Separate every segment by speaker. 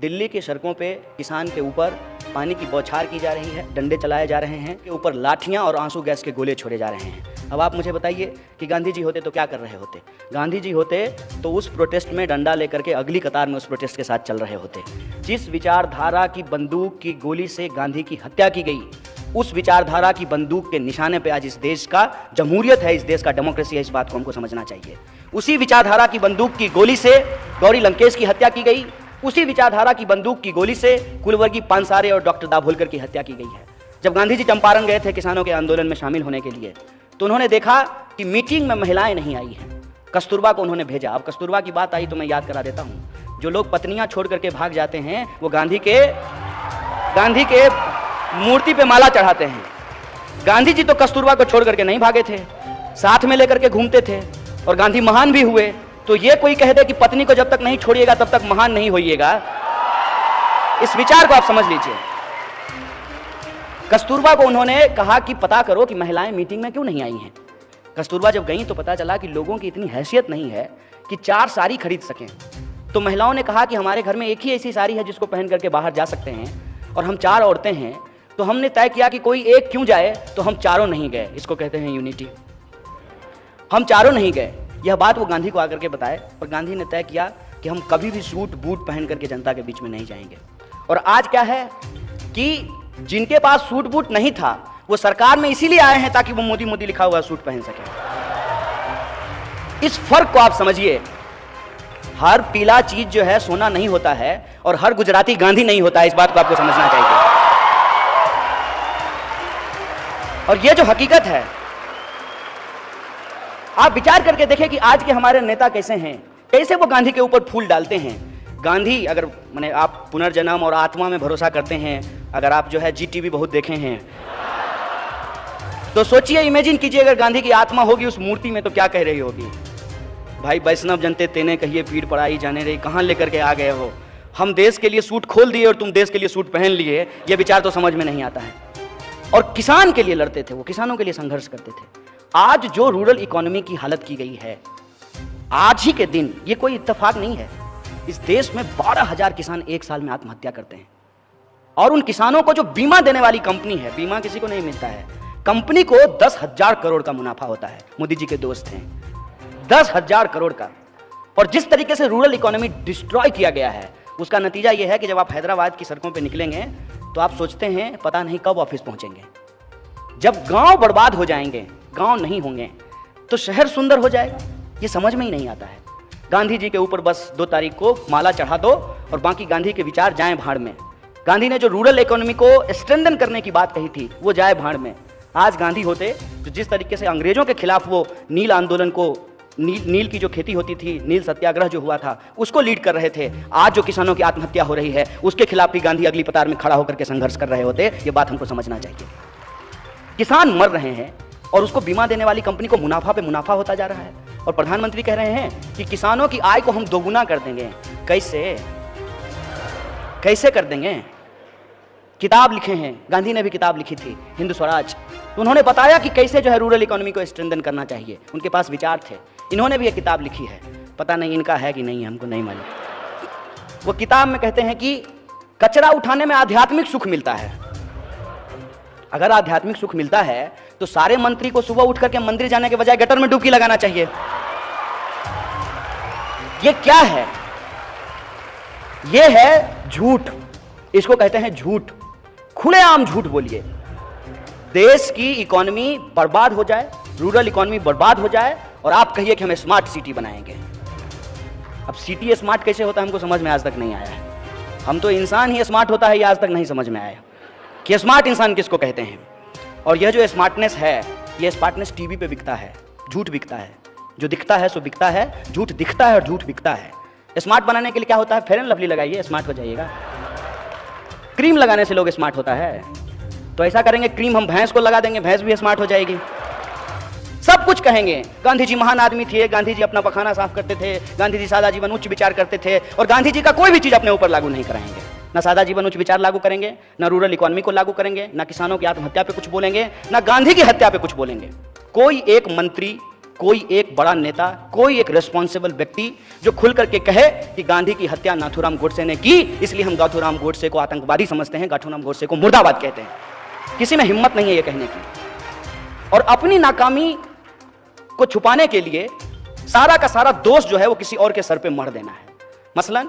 Speaker 1: दिल्ली की सड़कों पे किसान के ऊपर पानी की बौछार की जा रही है, डंडे चलाए जा रहे हैं, के ऊपर लाठियां और आंसू गैस के गोले छोड़े जा रहे हैं। अब आप मुझे बताइए कि गांधी जी होते तो क्या कर रहे होते? गांधी जी होते तो उस प्रोटेस्ट में डंडा लेकर के अगली कतार में उस प्रोटेस्ट के साथ चल रहे होते। जिस विचारधारा की बंदूक की गोली से गांधी की हत्या की गई, उस विचारधारा की बंदूक के निशाने पे आज इस देश का जमहूरियत है, इस देश का डेमोक्रेसी है। इस बात को हमको समझना चाहिए। उसी विचारधारा की बंदूक की गोली से गौरी लंकेश की हत्या की गई, उसी विचारधारा की बंदूक की गोली से कुलवर्गी पानसारे और डॉक्टर दाभोलकर की हत्या की गई है। जब गांधी जी चंपारण गए थे किसानों के आंदोलन में शामिल होने के लिए, तो उन्होंने देखा कि मीटिंग में महिलाएं नहीं आई हैं। कस्तूरबा को उन्होंने भेजा। अब कस्तूरबा की बात आई तो मैं याद करा देता हूं। जो लोग पत्नियां छोड़ करके भाग जाते हैं वो गांधी के मूर्ति पे माला चढ़ाते हैं। गांधी जी तो कस्तूरबा को छोड़ करके नहीं भागे थे, साथ में लेकर के घूमते थे और गांधी महान भी हुए। तो ये कोई कह दे कि पत्नी को जब तक नहीं छोड़िएगा तब तक महान नहीं होइएगा, इस विचार को आप समझ लीजिए। कस्तूरबा को उन्होंने कहा कि पता करो कि महिलाएं मीटिंग में क्यों नहीं आई हैं। कस्तूरबा जब गई तो पता चला कि लोगों की इतनी हैसियत नहीं है कि 4 साड़ी खरीद सकें। तो महिलाओं ने कहा कि हमारे घर में एक ही ऐसी साड़ी है जिसको पहन करके बाहर जा सकते हैं और हम 4 औरतें हैं, तो हमने तय किया कि कोई एक क्यों जाए, तो हम चारों नहीं गए। इसको कहते हैं यूनिटी। हम चारों नहीं गए। यह बात वो गांधी को आकर के बताए और गांधी ने तय किया कि हम कभी भी सूट बूट पहन करके जनता के बीच में नहीं जाएंगे। और आज क्या है कि जिनके पास सूट बूट नहीं था वो सरकार में इसीलिए आए हैं ताकि वो मोदी मोदी लिखा हुआ सूट पहन सके। इस फर्क को आप समझिए। हर पीला चीज जो है सोना नहीं होता है और हर गुजराती गांधी नहीं होता है। इस बात को आपको समझना चाहिए। और ये जो हकीकत है, आप विचार करके देखें कि आज के हमारे नेता कैसे हैं, कैसे वो गांधी के ऊपर फूल डालते हैं। गांधी अगर माने आप पुनर्जन्म और आत्मा में भरोसा करते हैं, अगर आप जो है GTV बहुत देखे हैं, तो सोचिए, इमेजिन कीजिए अगर गांधी की आत्मा होगी उस मूर्ति में तो क्या कह रही होगी? भाई वैष्णव जनते तेने कहिए पीड़ पड़ाई जाने रही, कहां लेकर के आ गए हो? हम देश के लिए सूट खोल दिए और तुम देश के लिए सूट पहन लिए। ये विचार तो समझ में नहीं आता है। और किसान के लिए लड़ते थे, वो किसानों के लिए संघर्ष करते थे। आज जो रूरल इकोनॉमी की हालत की गई है, आज ही के दिन, ये कोई इत्तेफाक नहीं है। इस देश में 12,000 किसान एक साल में आत्महत्या करते हैं। और उन किसानों को जो बीमा देने वाली कंपनी है, बीमा किसी को नहीं मिलता है, कंपनी को 10,000 करोड़ का मुनाफा होता है। मोदी जी के दोस्त हैं, 10,000 करोड़ का। और जिस तरीके से रूरल इकोनॉमी डिस्ट्रॉय किया गया है, उसका नतीजा यह है कि जब आप हैदराबाद की सड़कों पर निकलेंगे तो आप सोचते हैं पता नहीं कब ऑफिस पहुंचेंगे। जब गांव बर्बाद हो जाएंगे, गांव नहीं होंगे, तो शहर सुंदर हो जाएगा। ये समझ में ही नहीं आता है। गांधी जी के ऊपर बस 2 तारीख को माला चढ़ा दो और बाकी गांधी के विचार जाएं भाड़ में। गांधी ने जो रूरल इकोनॉमी को स्ट्रेंथन करने की बात कही थी वो जाए भाड़ में। आज गांधी होते तो जिस तरीके से अंग्रेजों के खिलाफ वो नील आंदोलन को, नील की जो खेती होती थी, नील सत्याग्रह जो हुआ था, उसको लीड कर रहे थे, आज जो किसानों की आत्महत्या हो रही है उसके खिलाफ भी गांधी अगली कतार में खड़ा होकर के संघर्ष कर रहे होते। ये बात हमको समझना चाहिए। किसान मर रहे हैं और उसको बीमा देने वाली कंपनी को मुनाफा पे मुनाफा होता जा रहा है। और प्रधानमंत्री कह रहे हैं कि किसानों की आय को हम दोगुना कर देंगे। कैसे कर देंगे? किताब लिखे हैं, गांधी ने भी किताब लिखी थी, हिंद स्वराज। तो उन्होंने बताया कि कैसे जो है रूरल इकोनॉमी को स्ट्रेंथन करना चाहिए। उनके पास विचार थे। इन्होंने भी एक किताब लिखी है, पता नहीं इनका है कि नहीं, हमको नहीं मालूम। वो किताब में कहते हैं कि कचरा उठाने में आध्यात्मिक सुख मिलता है। अगर आध्यात्मिक सुख मिलता है तो सारे मंत्री को सुबह उठ करके मंदिर जाने के बजाय गटर में डुबकी लगाना चाहिए। ये क्या है? ये है झूठ। इसको कहते हैं झूठ। खुलेआम झूठ बोलिए। देश की इकोनॉमी बर्बाद हो जाए, रूरल इकोनॉमी बर्बाद हो जाए और आप कहिए कि हम स्मार्ट सिटी बनाएंगे। अब सिटी स्मार्ट कैसे होता है हमको समझ में आज तक नहीं आया है। हम तो इंसान ही स्मार्ट होता है, ये आज तक नहीं समझ में आया कि स्मार्ट इंसान किसको कहते हैं। और यह जो स्मार्टनेस है, यह स्मार्टनेस टीवी पे बिकता है, झूठ बिकता है। जो दिखता है सो बिकता है, झूठ दिखता है और झूठ बिकता है। स्मार्ट बनाने के लिए क्या होता है? फेयर एंड लवली लगाइए, स्मार्ट हो जाइएगा। क्रीम लगाने से लोग स्मार्ट होता है। तो ऐसा करेंगे, क्रीम हम भैंस को लगा देंगे, भैंस भी स्मार्ट हो जाएगी। सब कुछ कहेंगे गांधी जी महान आदमी थे, गांधी जी अपना पखाना साफ करते थे, गांधी जी सादा जीवन उच्च विचार करते थे। और गांधी जी का कोई भी चीज अपने ऊपर लागू नहीं कराएंगे। ना सादा जीवन उच्च विचार लागू करेंगे, ना रूरल इकोनॉमी को लागू करेंगे, ना किसानों की आत्महत्या पे कुछ बोलेंगे, ना गांधी की हत्या पे कुछ बोलेंगे। कोई एक मंत्री, कोई एक बड़ा नेता, कोई एक रिस्पॉन्सिबल व्यक्ति जो खुल करके कहे कि गांधी की हत्या नाथूराम गोडसे ने की, इसलिए हम नाथूराम गोडसे को आतंकवादी समझते हैं, नाथूराम गोडसे को मुर्दाबाद कहते हैं। किसी में हिम्मत नहीं है ये कहने की। और अपनी नाकामी को छुपाने के लिए सारा का सारा दोष जो है वो किसी और के सर पे मढ़ देना है। मसलन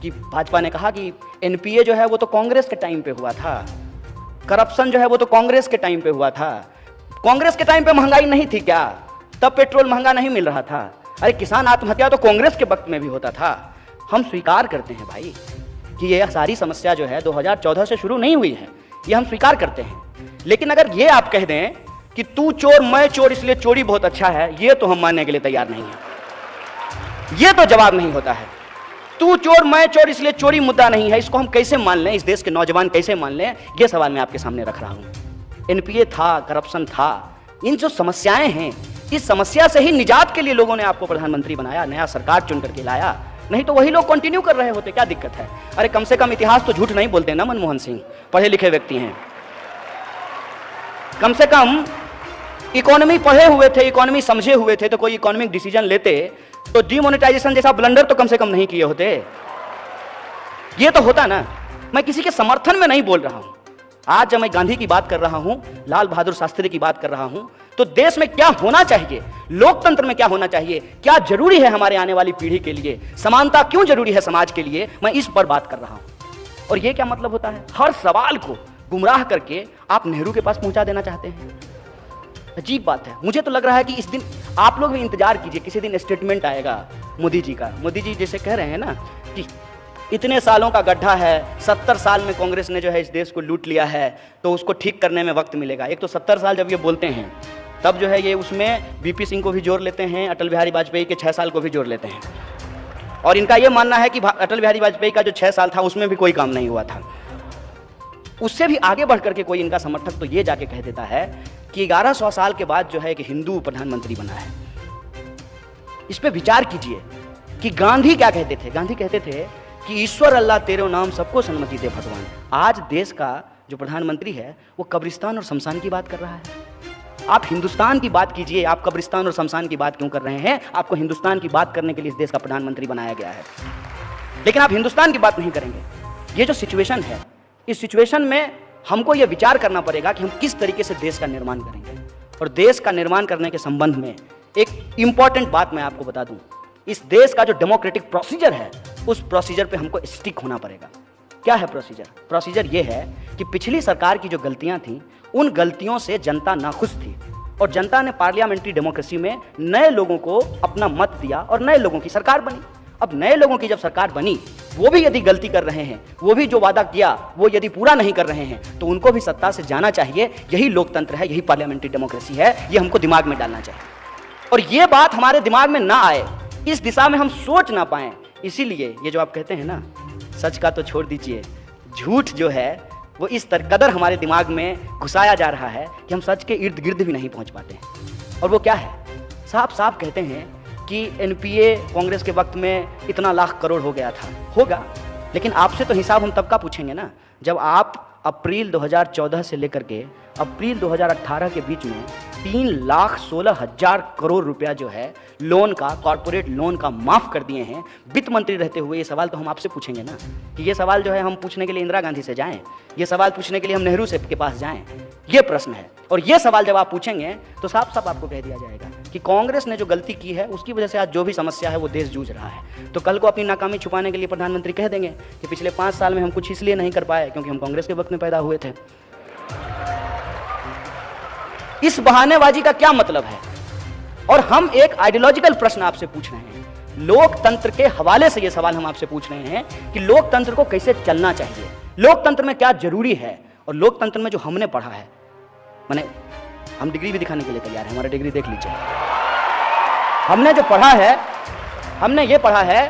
Speaker 1: कि भाजपा ने कहा कि एनपीए जो है वो तो कांग्रेस के टाइम पे हुआ था, करप्शन जो है वो तो कांग्रेस के टाइम पे हुआ था। कांग्रेस के टाइम पे महंगाई नहीं थी क्या? तब पेट्रोल महंगा नहीं मिल रहा था। अरे किसान आत्महत्या तो कांग्रेस के वक्त में भी होता था। हम स्वीकार करते हैं भाई कि ये सारी समस्या जो है 2014 से शुरू नहीं हुई है, ये हम स्वीकार करते हैं। लेकिन अगर ये आप कह दें कि तू चोर मैं चोर इसलिए चोरी बहुत अच्छा है, ये तो हम मानने के लिए तैयार नहीं है। ये तो जवाब नहीं होता है। तू चोर मैं चोर इसलिए चोरी मुद्दा नहीं है, इसको हम कैसे मान लें? इस देश के नौजवान कैसे मान लें? ये सवाल मैं आपके सामने रख रहा हूं। एनपीए था, करप्शन था, इन जो समस्याएं हैं, इस समस्या से ही निजात के लिए लोगों ने आपको प्रधानमंत्री बनाया, नया सरकार चुन करके लाया। नहीं तो वही लोग कंटिन्यू कर रहे होते, क्या दिक्कत है? अरे कम से कम इतिहास तो झूठ नहीं बोलते ना मनमोहन सिंह, पढ़े लिखे व्यक्ति हैं। कम से कम इकोनॉमी पढ़े हुए थे, इकोनॉमी समझे हुए थे, तो कोई इकोनॉमिक डिसीजन लेते तो डीमोनेटाइजेशन जैसा ब्लंडर तो कम से कम नहीं किए होते। ये तो होता ना। मैं किसी के समर्थन में नहीं बोल रहा हूं। आज जब मैं गांधी की बात कर रहा हूं, लाल बहादुर शास्त्री की बात कर रहा हूं, तो देश में क्या होना चाहिए, लोकतंत्र में क्या होना चाहिए, क्या जरूरी है हमारे आने वाली पीढ़ी के लिए, समानता क्यों जरूरी है समाज के लिए, मैं इस पर बात कर रहा हूं। और ये क्या मतलब होता है? हर सवाल को गुमराह करके आप नेहरू के पास पहुंचा देना चाहते हैं। अजीब बात है। मुझे तो लग रहा है कि इस दिन आप लोग भी इंतजार कीजिए, किसी दिन स्टेटमेंट आएगा मोदी जी का। मोदी जी जैसे कह रहे हैं ना कि इतने सालों का गड्ढा है, 70 साल में कांग्रेस ने जो है इस देश को लूट लिया है, तो उसको ठीक करने में वक्त मिलेगा। एक तो 70 साल जब ये बोलते हैं, तब जो है ये उसमें बीपी सिंह को भी जोड़ लेते हैं, अटल बिहारी वाजपेयी के 6 साल को भी जोड़ लेते हैं। और इनका ये मानना है कि अटल बिहारी वाजपेयी का जो 6 साल था उसमें भी कोई काम नहीं हुआ था। उससे भी आगे बढ़ करके कोई इनका समर्थक तो ये जाके कह देता है कि 1100 साल के बाद जो है एक हिंदू प्रधानमंत्री बना है। इस पे विचार कीजिए कि गांधी क्या कहते थे। गांधी कहते थे कि ईश्वर अल्लाह तेरे नाम सबको सन्मति दे भगवान। आज देश का जो प्रधानमंत्री है वो कब्रिस्तान और शमशान की बात कर रहा है। आप हिंदुस्तान की बात कीजिए, आप कब्रिस्तान और शमशान की बात क्यों कर रहे हैं? आपको हिंदुस्तान की बात करने के लिए इस देश का प्रधानमंत्री बनाया गया है, लेकिन आप हिंदुस्तान की बात नहीं करेंगे। ये जो सिचुएशन है, इस सिचुएशन में हमको यह विचार करना पड़ेगा कि हम किस तरीके से देश का निर्माण करेंगे। और देश का निर्माण करने के संबंध में एक इंपॉर्टेंट बात मैं आपको बता दूं, इस देश का जो डेमोक्रेटिक प्रोसीजर है, उस प्रोसीजर पे हमको स्टिक होना पड़ेगा। क्या है प्रोसीजर? प्रोसीजर ये है कि पिछली सरकार की जो गलतियां थी, उन गलतियों से जनता नाखुश थी और जनता ने पार्लियामेंट्री डेमोक्रेसी में नए लोगों को अपना मत दिया और नए लोगों की सरकार बनी। अब नए लोगों की जब सरकार बनी, वो भी यदि गलती कर रहे हैं, वो भी जो वादा किया वो यदि पूरा नहीं कर रहे हैं, तो उनको भी सत्ता से जाना चाहिए। यही लोकतंत्र है, यही पार्लियामेंट्री डेमोक्रेसी है। ये हमको दिमाग में डालना चाहिए। और ये बात हमारे दिमाग में ना आए, इस दिशा में हम सोच ना पाए, इसीलिए ये जो आप कहते हैं ना, सच का तो छोड़ दीजिए, झूठ जो है वो इस कदर हमारे दिमाग में घुसाया जा रहा है कि हम सच के इर्द गिर्द भी नहीं पहुंच पाते हैं। और वो क्या है? साफ साफ कहते हैं कि एनपीए कांग्रेस के वक्त में इतना लाख करोड़ हो गया था। होगा, लेकिन आपसे तो हिसाब हम तब का पूछेंगे ना, जब आप अप्रैल 2014 से लेकर के अप्रैल 2018 के बीच में 3,16,000 करोड़ रुपया जो है लोन का, कॉर्पोरेट लोन का माफ़ कर दिए हैं वित्त मंत्री रहते हुए। ये सवाल तो हम आपसे पूछेंगे ना, कि ये सवाल जो है हम पूछने के लिए इंदिरा गांधी से जाएं, ये सवाल पूछने के लिए हम नेहरू से के पास जाएं, ये प्रश्न है। और ये सवाल जब आप पूछेंगे तो साफ साफ आपको कह दिया जाएगा कि कांग्रेस ने जो गलती की है उसकी वजह से आज जो भी समस्या है वो देश जूझ रहा है। तो कल को अपनी नाकामी छुपाने के लिए प्रधानमंत्री कह देंगे कि पिछले 5 साल में हम कुछ इसलिए नहीं कर पाए क्योंकि हम कांग्रेस के वक्त में पैदा हुए थे। इस बहानेबाजी का क्या मतलब है? और हम एक आइडियोलॉजिकल प्रश्न आपसे पूछ रहे हैं, लोकतंत्र के हवाले से ये सवाल हम आपसे पूछ रहे हैं कि लोकतंत्र को कैसे चलना चाहिए, लोकतंत्र में क्या जरूरी है। और लोकतंत्र में जो हमने पढ़ा है, माने हम डिग्री भी दिखाने के लिए तैयार हैं, हमारा डिग्री देख लीजिए। हमने जो पढ़ा है, हमने ये पढ़ा है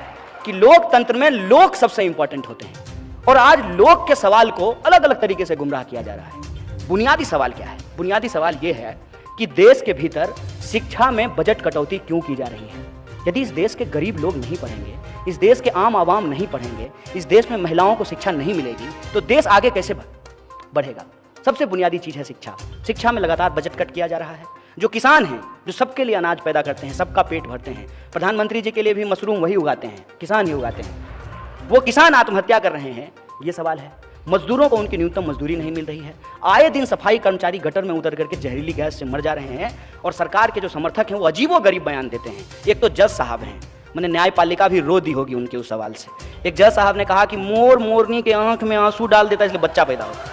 Speaker 1: कि लोकतंत्र में लोग सबसे इंपॉर्टेंट होते हैं। और आज लोग के सवाल को अलग अलग तरीके से गुमराह किया जा रहा है। बुनियादी सवाल क्या है? बुनियादी सवाल यह है कि देश के भीतर शिक्षा में बजट कटौती क्यों की जा रही है। यदि इस देश के गरीब लोग नहीं पढ़ेंगे, इस देश के आम आवाम नहीं पढ़ेंगे, इस देश में महिलाओं को शिक्षा नहीं मिलेगी, तो देश आगे कैसे बढ़ेगा? सबसे बुनियादी चीज है शिक्षा। शिक्षा में लगातार बजट कट किया जा रहा है। जो किसान हैं, जो सबके लिए अनाज पैदा करते हैं, सबका पेट भरते हैं, प्रधानमंत्री जी के लिए भी मशरूम वही उगाते हैं, किसान ही उगाते हैं, वो किसान आत्महत्या कर रहे हैं, ये सवाल है। मजदूरों को उनकी न्यूनतम मजदूरी नहीं मिल रही है। आए दिन सफाई कर्मचारी गटर में उतर करके जहरीली गैस से मर जा रहे हैं और सरकार के जो समर्थक हैं वो अजीबोगरीब बयान देते हैं। एक तो जज साहब हैं, मैंने न्यायपालिका भी रो दी होगी उनके उस सवाल से। एक जज साहब ने कहा कि मोर मोरनी के आंख में आंसू डाल देता इसलिए बच्चा पैदा होता।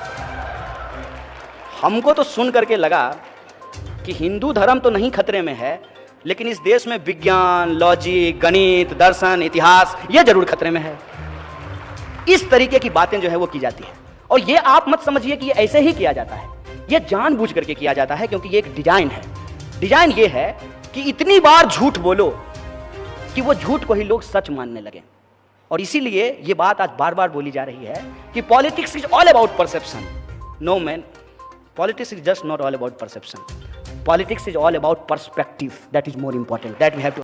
Speaker 1: हमको तो सुन करके लगा कि हिंदू धर्म तो नहीं खतरे में है, लेकिन इस देश में विज्ञान, लॉजिक, गणित, दर्शन, इतिहास ये जरूर खतरे में है। इस तरीके की बातें जो है वो की जाती है। और ये आप मत समझिए कि ये ऐसे ही किया जाता है, ये जानबूझ करके किया जाता है, क्योंकि ये एक डिजाइन है। डिजाइन ये है कि इतनी बार झूठ बोलो कि वो झूठ को ही लोग सच मानने लगे। और इसीलिए ये बात आज बार बार बोली जा रही है कि politics is all about perception. No man, politics is just not all about perception. Politics is all about perspective. That is more important. That we have to